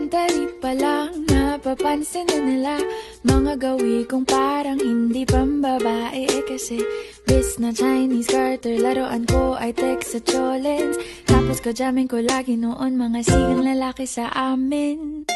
Sandali pa lang, napapansin na nila mga gawi kong parang hindi pambabae. Kasi bis na Chinese Carter, laruan ko ay text sa cholens. Tapos kajamin ko lagi noon mga sigang lalaki sa amin.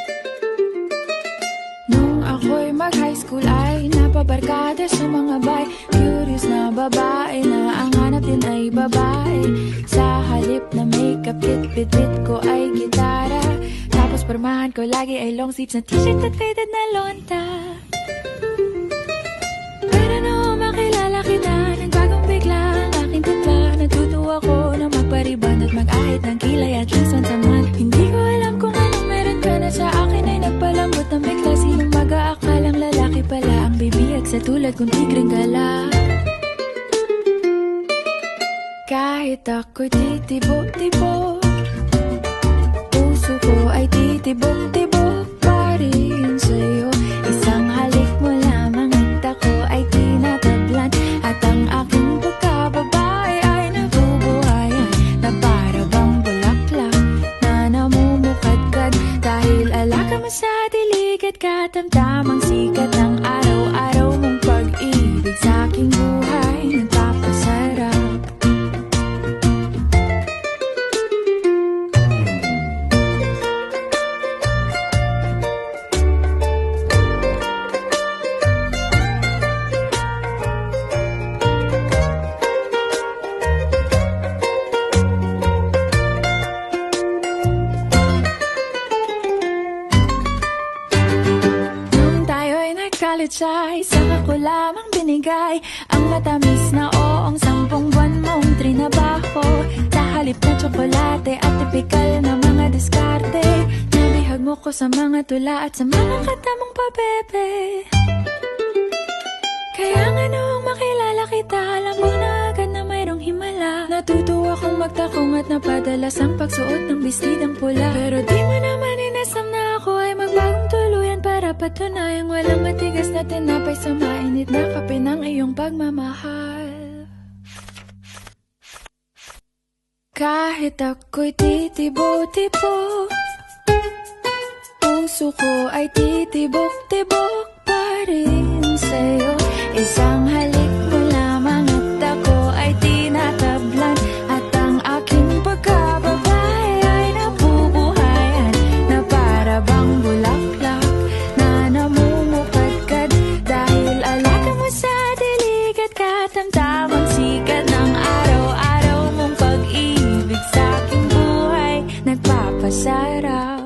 Nung ako'y mag-high school ay napabarkada sa mga bay. Curious na babae na ang hanap din ay babae. Sa halip na makeup kit, bit-bit ko ay gitara. Tapos pormahan ko lagi ay long sleeves na t-shirt at faded na lonta. Pero nung makilala kita, nagbagong bigla ang aking timpla. Natutuwa ko na magpariban at mag-ahit ng kilay at least once a month. Hindi ko alam kung anong meron ka na sa akin ay nagpalambot ng bigla. Sinong mag-aakalang lalaki pala ang bibiyag sa tulad kong tigreng gala. Kahit ako'y titibok-tibok, puso ko ay titibok-tibok pa rin sa'yo. Isang halik mo lamang at ako ay tinatablan. At ang aking pagkababae ay nabubuhayan na para bang bulaklak na namumukadkad. Dahil alaka mo sa dilig at katamtamang sikat ng araw-araw mong pag-ibig sa aking buhay nagpapasarap. College ay saka ko lamang binigay ang matamis na oong 10 buwan mong trinabaho. Sa halip na tsokolate at tipikal na mga diskarte, nabihag mo ko sa mga tula at sa mga katamong pabebe. Kaya nga noong makilala kita, alam mo na agad na mayroong himala. Natutuwa kong magtakong at napadalas ang pagsuot ng bestidang pula. Pero di mo naman inasam na ako ay magbagong tuluyan para patunayang walang matigas na tinapay sa mainit na kape ng iyong pagmamahal. Kahit ako'y titibo-tibo, puso ko ay titibok-tibok pa rin sa'yo. Isang halik mo lamang at ako ay tinatablan. At ang aking pagkababae ay nabubuhayan na para bang bulaklak na namumukadkad. Dahil alaka mo sa dilig at katamtamang sikat ng araw-araw mong pag-ibig sa aking buhay nagpapasarap.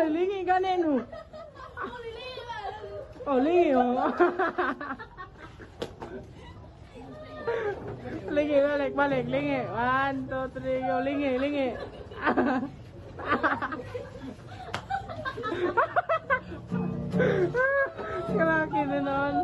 Lingi ka nenu. Oh, lingi oh. Lingi, balik, lingi. 1, 2, 3, go, lingi. Kalaki na nun.